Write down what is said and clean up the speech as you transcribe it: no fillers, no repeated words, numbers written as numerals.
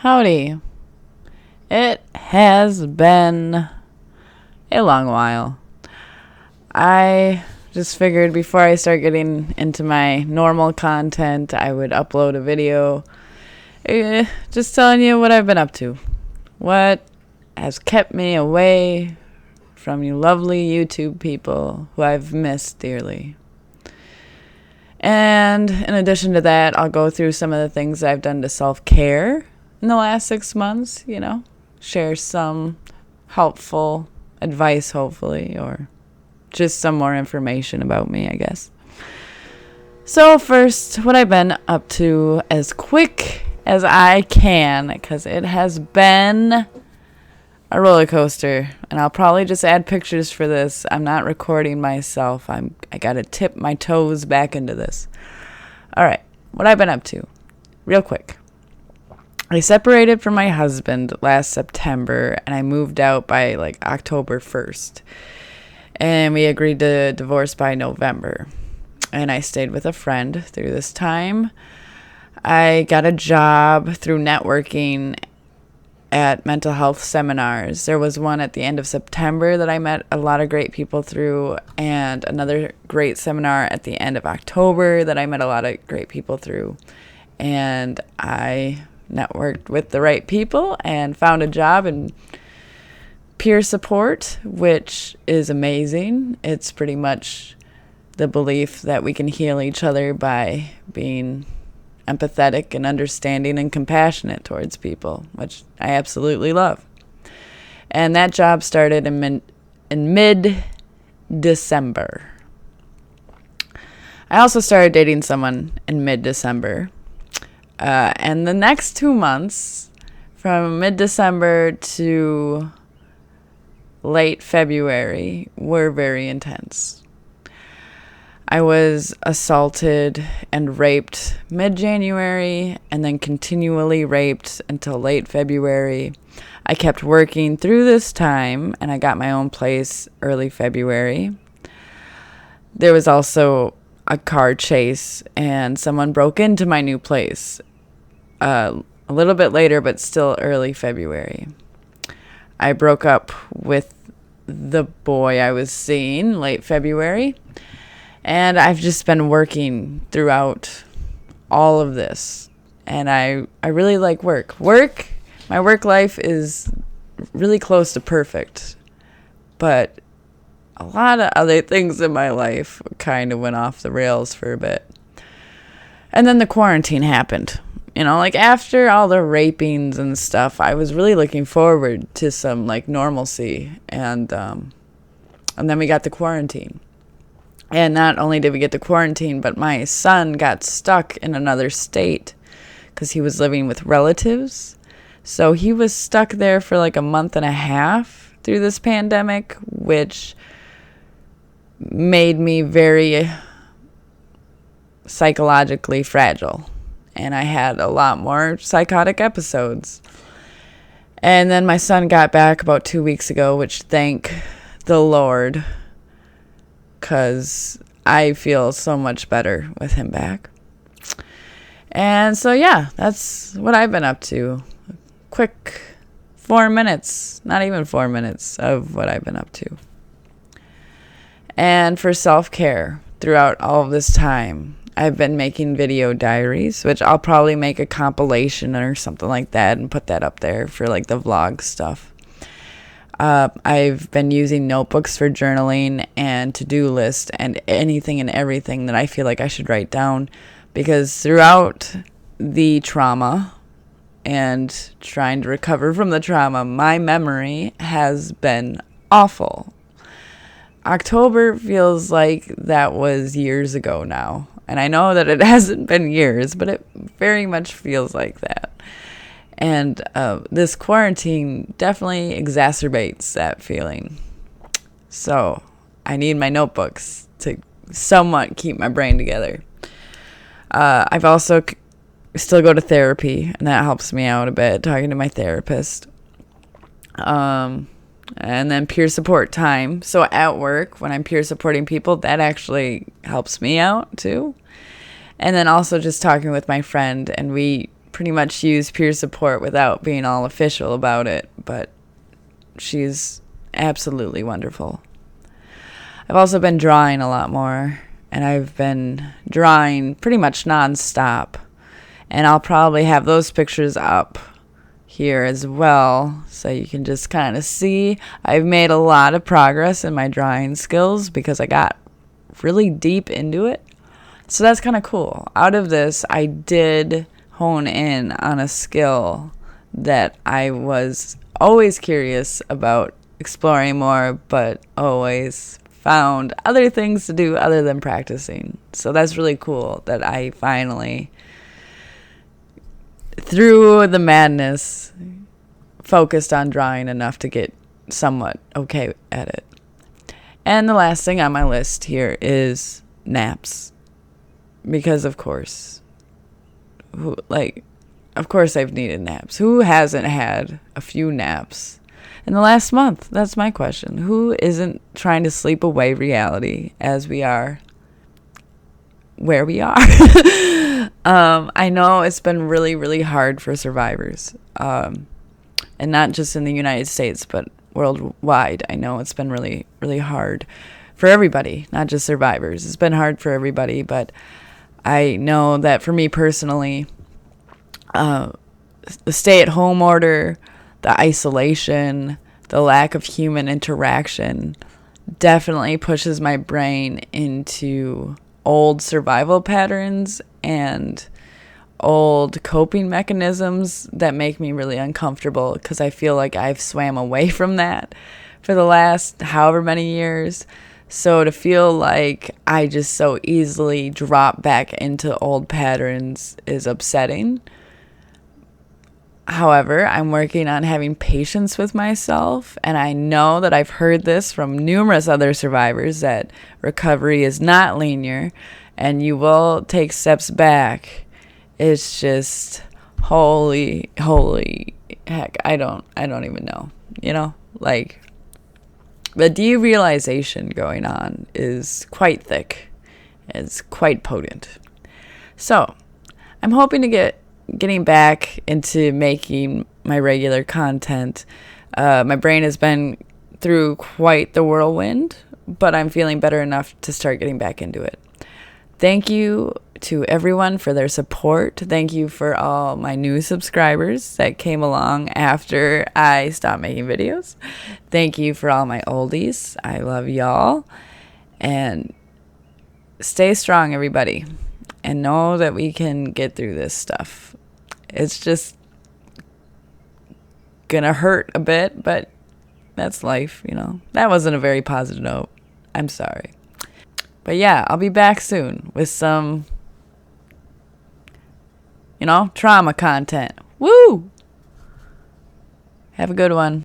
Howdy. It has been a long while. I just figured before I start getting into my normal content, I would upload a video just telling you what I've been up to. What has kept me away from you lovely YouTube people who I've missed dearly. And in addition to that, I'll go through some of the things I've done to self-care in the last 6 months, share some helpful advice, hopefully, or just some more information about me, I guess. So first, what I've been up to as quick as I can, because it has been a roller coaster, and I'll probably just add pictures for this. I'm not recording myself. I gotta tip my toes back into this. All right, what I've been up to, real quick. I separated from my husband last September, and I moved out by October 1st. And we agreed to divorce by November. And I stayed with a friend through this time. I got a job through networking at mental health seminars. There was one at the end of September that I met a lot of great people through, and another great seminar at the end of October that I met a lot of great people through. And I networked with the right people and found a job in peer support, which is amazing. It's pretty much the belief that we can heal each other by being empathetic and understanding and compassionate towards people, which I absolutely love. And that job started in mid-December. I also started dating someone in mid-December. And the next 2 months, from mid-December to late February, were very intense. I was assaulted and raped mid-January, and then continually raped until late February. I kept working through this time, and I got my own place early February. There was also a car chase, and someone broke into my new place a little bit later, but still early February. I broke up with the boy I was seeing late February, and I've just been working throughout all of this, and I really like work. My work life is really close to perfect, but a lot of other things in my life kind of went off the rails for a bit. And then the quarantine happened. After all the rapings and stuff, I was really looking forward to some normalcy, and then we got the quarantine. And not only did we get the quarantine, but my son got stuck in another state because he was living with relatives. So he was stuck there for a month and a half through this pandemic, which made me very psychologically fragile. And I had a lot more psychotic episodes. And then my son got back about 2 weeks ago, which thank the Lord, because I feel so much better with him back. And so, yeah, that's what I've been up to. Quick 4 minutes, not even 4 minutes of what I've been up to. And for self-care throughout all of this time, I've been making video diaries, which I'll probably make a compilation or something like that and put that up there for the vlog stuff. I've been using notebooks for journaling and to-do list and anything and everything that I feel like I should write down, because throughout the trauma and trying to recover from the trauma, my memory has been awful. October feels like that was years ago now. And I know that it hasn't been years, but it very much feels like that. And this quarantine definitely exacerbates that feeling. So I need my notebooks to somewhat keep my brain together. I've also still go to therapy, and that helps me out a bit, talking to my therapist. And then peer support time. So at work, when I'm peer supporting people, that actually helps me out too. And then also just talking with my friend, and we pretty much use peer support without being all official about it, but she's absolutely wonderful. I've also been drawing a lot more, and I've been drawing pretty much nonstop, and I'll probably have those pictures up here as well, so you can just kind of see I've made a lot of progress in my drawing skills because I got really deep into it. So that's kind of cool. Out of this, I did hone in on a skill that I was always curious about exploring more, but always found other things to do other than practicing. So that's really cool that I finally, through the madness, focused on drawing enough to get somewhat okay at it. And the last thing on my list here is naps. Because of course, of course I've needed naps. Who hasn't had a few naps in the last month? That's my question. Who isn't trying to sleep away reality as we are where we are? I know it's been really, really hard for survivors. And not just in the United States, but worldwide. I know it's been really, really hard for everybody, not just survivors. It's been hard for everybody, but I know that for me personally, the stay-at-home order, the isolation, the lack of human interaction definitely pushes my brain into old survival patterns and old coping mechanisms that make me really uncomfortable because I feel like I've swam away from that for the last however many years. So to feel like I just so easily drop back into old patterns is upsetting. However, I'm working on having patience with myself, and I know that I've heard this from numerous other survivors that recovery is not linear and you will take steps back. It's just holy heck, I don't even know, like the derealization going on is quite thick. It's quite potent. So I'm hoping to getting back into making my regular content. My brain has been through quite the whirlwind, but I'm feeling better enough to start getting back into it. Thank you to everyone for their support. Thank you for all my new subscribers that came along after I stopped making videos. Thank you for all my oldies. I love y'all. And stay strong, everybody. And know that we can get through this stuff. It's just gonna hurt a bit, but that's life, That wasn't a very positive note. I'm sorry. But yeah, I'll be back soon with some trauma content. Woo! Have a good one.